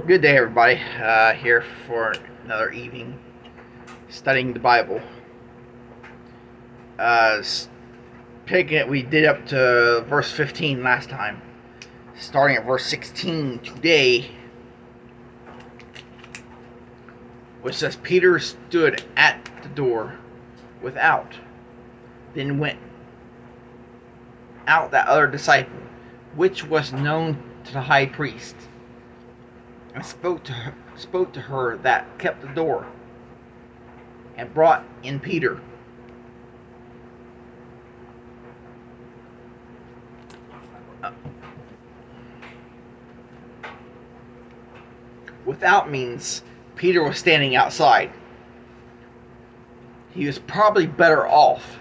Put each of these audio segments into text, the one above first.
Good day, everybody. Here for another evening studying the Bible. Uh, Picking it, we did up to verse 15 last time. Starting at verse 16 today, which says, Peter stood at the door without, then went out that other disciple, which was known to the high priest, and spoke to her that kept the door, and brought in Peter. Without means Peter was standing outside. He was probably better off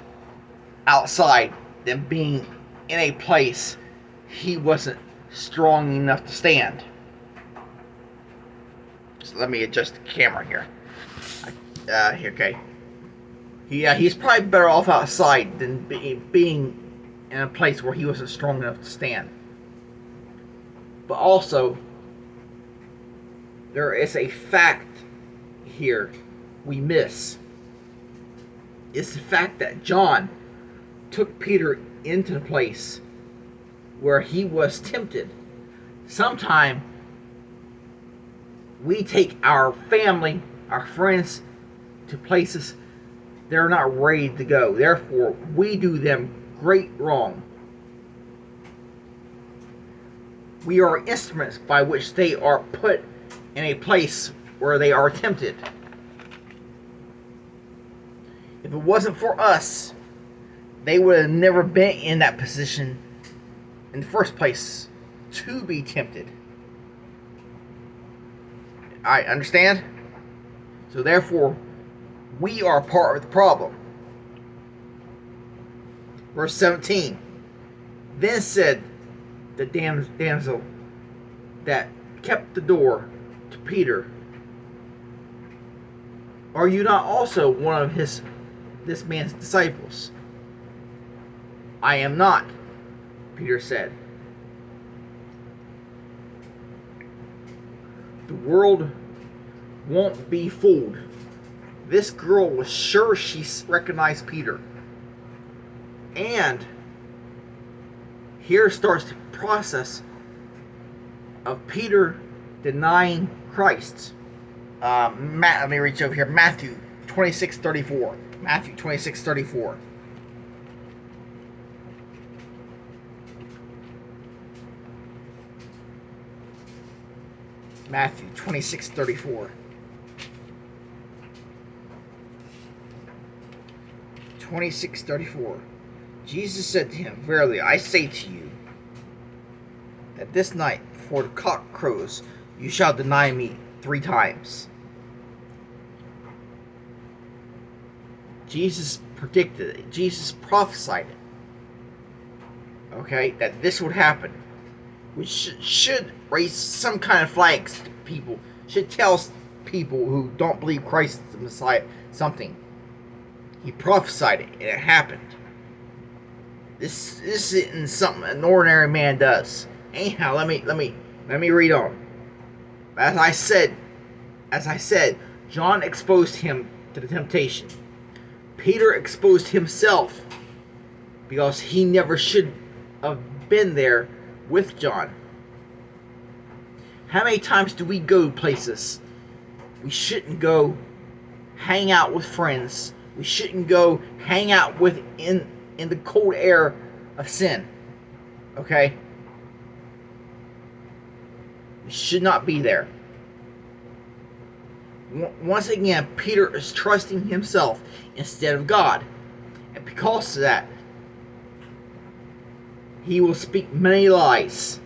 outside than being in a place he wasn't strong enough to stand. So let me adjust the camera here. Okay. He's probably better off outside than being in a place where he wasn't strong enough to stand. But also, there is a fact here we miss. It's the fact that John took Peter into the place where he was tempted. Sometime we take our family, our friends, to places they're not ready to go. Therefore, we do them great wrong. We are instruments by which they are put in a place where they are tempted. If it wasn't for us, they would have never been in that position in the first place to be tempted. I understand? So therefore, we are part of the problem. Verse 17. Then said the damsel that kept the door to Peter, are you not also one of this man's disciples? I am not, Peter said. The world won't be fooled. This girl was sure she recognized Peter. And here starts the process of Peter denying Christ. Let me reach over here. Matthew 26:34. Matthew 26:34. Matthew 26:34. 26:34. Jesus said to him, verily I say to you, that this night before the cock crows, you shall deny me 3 times. Jesus predicted it. Jesus prophesied it. Okay, that this would happen. Which should raise some kind of flags to people. Should tell people who don't believe Christ is the Messiah something. He prophesied it, and it happened. This isn't something an ordinary man does. Anyhow, let me read on. As I said, John exposed him to the temptation. Peter exposed himself because he never should have been there with John. How many times do we go places we shouldn't go hang out with friends? We shouldn't go hang out with in the cold air of sin. Okay? We should not be there. Once again, Peter is trusting himself instead of God. And because of that, he will speak many lies.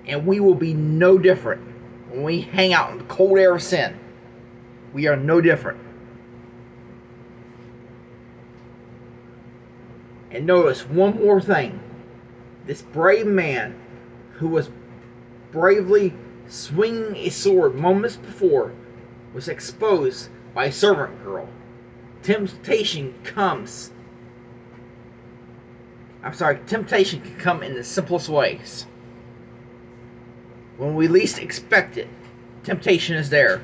And we will be no different when we hang out in the cold air of sin. We are no different. And notice one more thing. This brave man who was bravely swinging a sword moments before was exposed by a servant girl. Temptation can come in the simplest ways. When we least expect it, temptation is there.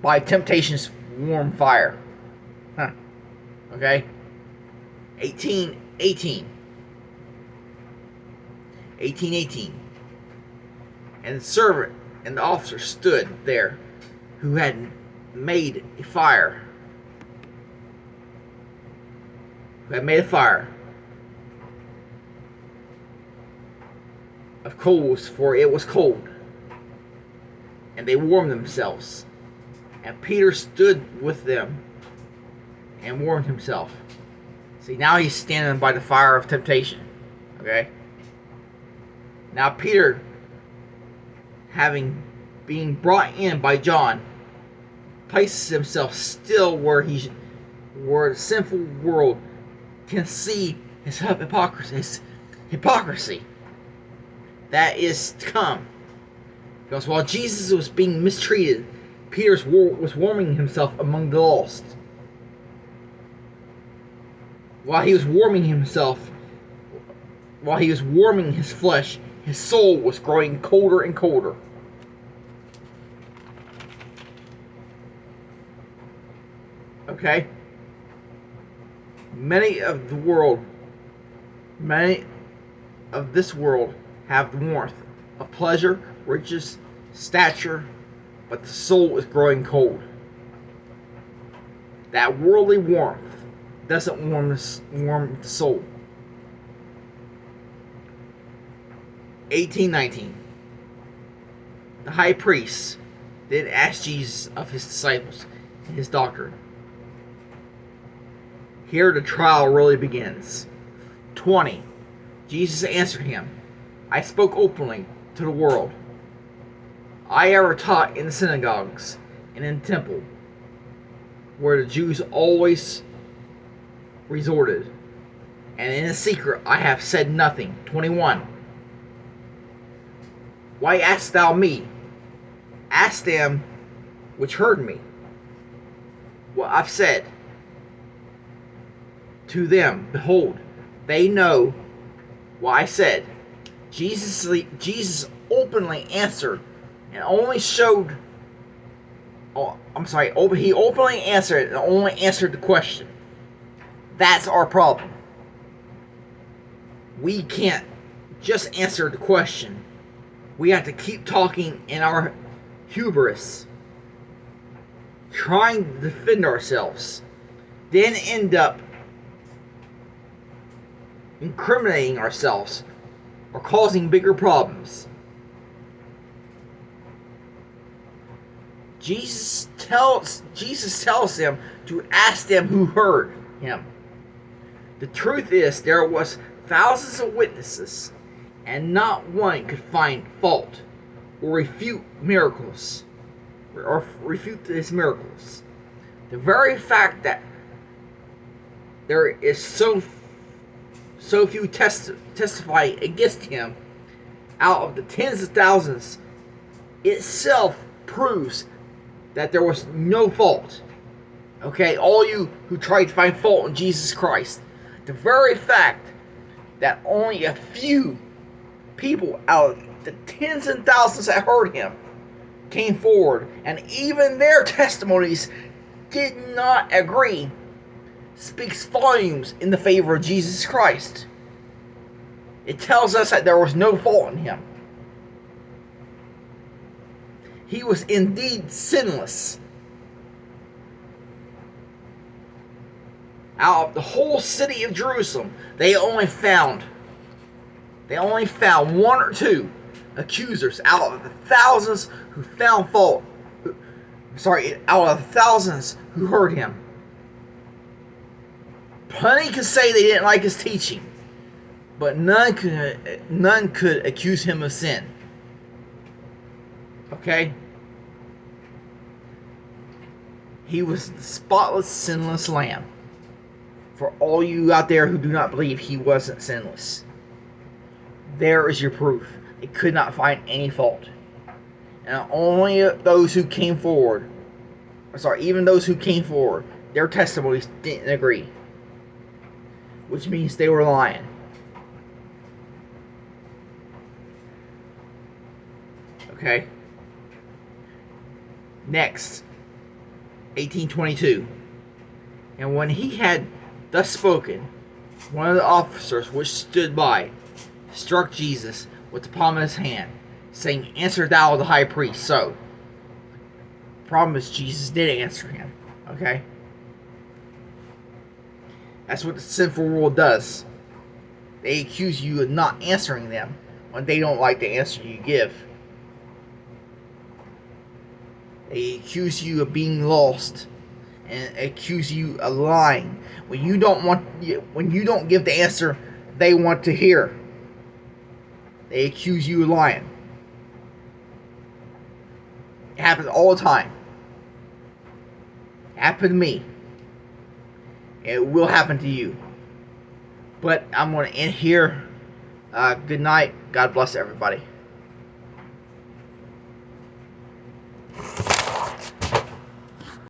By temptation's warm fire. Huh. Okay? 1818. And the servant and the officer stood there who had made a fire. Of coals, for it was cold. And they warmed themselves. And Peter stood with them and warmed himself. See, now he's standing by the fire of temptation. Okay? Now Peter, having been brought in by John, places himself still where the sinful world can see his hypocrisy that is to come. Because while Jesus was being mistreated, Peter was warming himself among the lost. While he was warming his flesh, his soul was growing colder and colder. Okay? Many of this world have the warmth of pleasure, riches, stature, but the soul is growing cold. That worldly warmth doesn't warm the soul. 1819. The high priest then asked Jesus of his disciples and his doctrine. Here the trial really begins. 20. Jesus answered him, I spoke openly to the world. I ever taught in the synagogues and in the temple, where the Jews always resorted, and in a secret I have said nothing. 21. Why askest thou me? Ask them which heard me. What I've said to them, behold, they know what I said. Jesus openly answered and only showed. He openly answered and only answered the question. That's our problem. We can't just answer the question. We have to keep talking in our hubris, trying to defend ourselves, then end up incriminating ourselves or causing bigger problems. Jesus tells them to ask them who heard him. The truth is, there was thousands of witnesses, and not one could find fault or refute his miracles. The very fact that there is so few testify against him out of the tens of thousands itself proves that there was no fault. Okay, all you who try to find fault in Jesus Christ, the very fact that only a few people out of the tens and thousands that heard him came forward, and even their testimonies did not agree, speaks volumes in the favor of Jesus Christ. It tells us that there was no fault in him. He was indeed sinless. Out of the whole city of Jerusalem, they only found one or two accusers out of the thousands who found fault. Out of the thousands who heard him. Plenty could say they didn't like his teaching, but none could accuse him of sin. Okay? He was the spotless, sinless lamb. For all you out there who do not believe he wasn't sinless, there is your proof. It could not find any fault. And only those who came forward, even those who came forward, their testimonies didn't agree. Which means they were lying. Okay? Next, 1822. And when he had thus spoken, one of the officers which stood by struck Jesus with the palm of his hand, saying, Answer thou the high priest. So, problem is Jesus did answer him. Okay? That's what the sinful world does. They accuse you of not answering them when they don't like the answer you give. They accuse you of being lost and accuse you of lying when you don't give the answer they want to hear. They accuse you of lying. It happens all the time. It happened to me. It will happen to you. But I'm going to end here. Good night. God bless everybody.